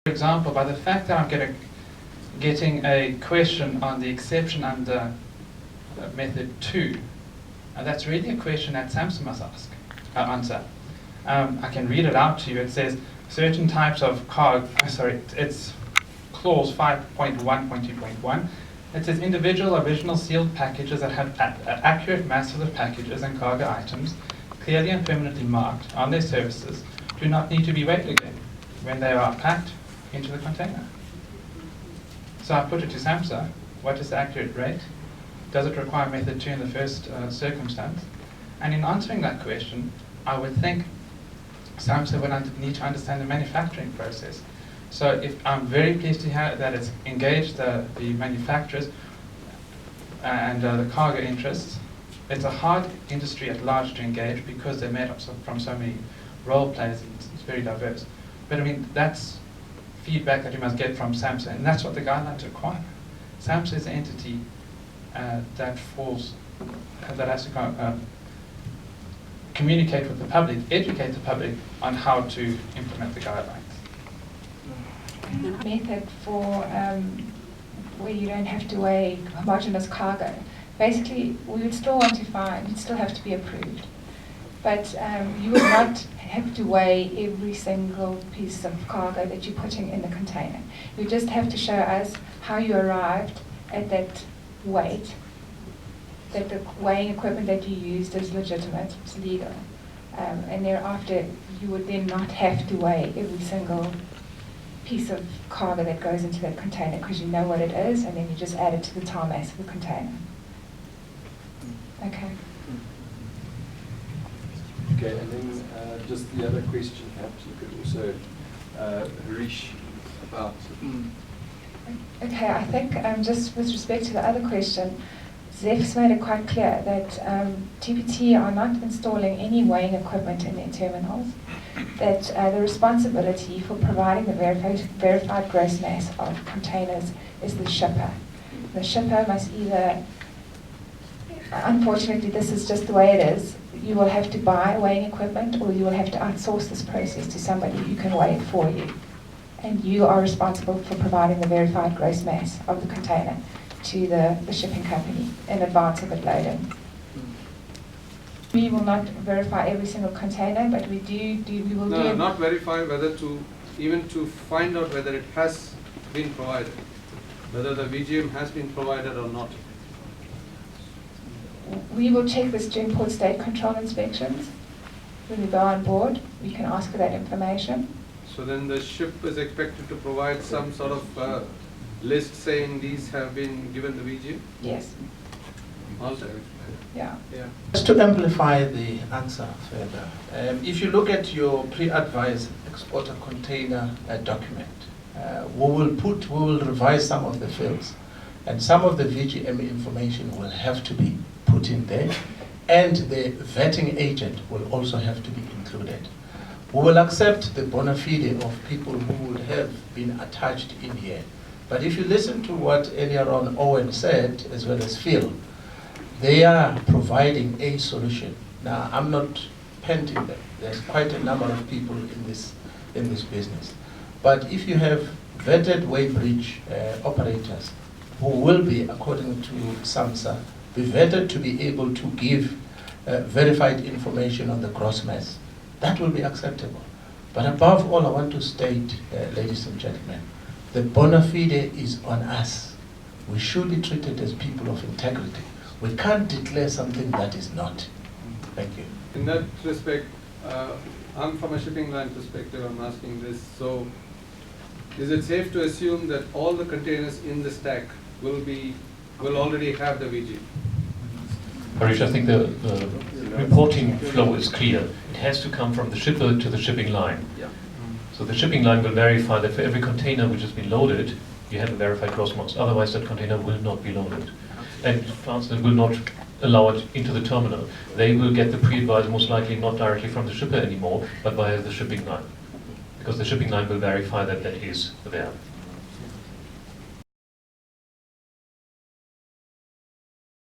For example, by the fact that I'm getting a question on the exception under method 2, and that's really a question that SAMHSA must answer. I can read it out to you. It says certain types of cargo, it's clause 5.1.2.1. It says individual original sealed packages that have accurate masses of packages and cargo items clearly and permanently marked on their surfaces do not need to be weighed again when they are packed into the container. So I put it to SAMHSA, what is the accurate rate? Does it require method 2 in the first circumstance? And in answering that question, I would think SAMHSA would need to understand the manufacturing process. So if I'm very pleased to hear that it's engaged the manufacturers and the cargo interests. It's a hard industry at large to engage because they're made up from so many role players and it's very diverse. But I mean, that's feedback that you must get from SAMHSA, and that's what the guidelines require. SAMHSA is an entity that has to communicate with the public, educate the public on how to implement the guidelines. Method for where you don't have to weigh homogeneous cargo. Basically, we would still want to find, it still have to be approved, but you would not have to weigh every single piece of cargo that you're putting in the container. You just have to show us how you arrived at that weight, that the weighing equipment that you used is legitimate, it's legal, and thereafter you would then not have to weigh every single piece of cargo that goes into that container because you know what it is, and then you just add it to the tar mass of the container. Okay. Okay, and then just the other question, perhaps you could also, Harish, about. Okay, I think just with respect to the other question, Zeph's made it quite clear that TPT are not installing any weighing equipment in their terminals, that the responsibility for providing the verified gross mass of containers is the shipper. The shipper must either, unfortunately this is just the way it is, you will have to buy weighing equipment or you will have to outsource this process to somebody who can weigh it for you. And you are responsible for providing the verified gross mass of the container to the shipping company in advance of it loading. We will not verify every single container, but we will No, not verify whether even to find out whether it has been provided, whether the VGM has been provided or not. We will check this during port state control inspections. When we go on board, we can ask for that information. So then the ship is expected to provide some sort of list saying these have been given the VGM? Yes. Also? Yeah. Just to amplify the answer further, if you look at your pre-advised exporter container document, we will revise some of the fields, and some of the VGM information will have to be put in there, and the vetting agent will also have to be included. We will accept the bona fide of people who would have been attached in here. But if you listen to what earlier on Owen said, as well as Phil, they are providing a solution. Now, I'm not painting them. There's quite a number of people in this business. But if you have vetted weighbridge operators who will be, according to SAMHSA, be vetted to be able to give verified information on the gross mass, that will be acceptable. But above all, I want to state, ladies and gentlemen, the bona fide is on us. We should be treated as people of integrity. We can't declare something that is not. Thank you. In that respect, I'm from a shipping line perspective, I'm asking this. So, is it safe to assume that all the containers in the stack will already have the VG? Harish, I think the reporting flow is clear. It has to come from the shipper to the shipping line. Yeah. So the shipping line will verify that for every container which has been loaded, you have a verified gross mass. Otherwise, that container will not be loaded. And Transnet will not allow it into the terminal. They will get the pre-advised, most likely not directly from the shipper anymore, but via the shipping line. Because the shipping line will verify that that is there.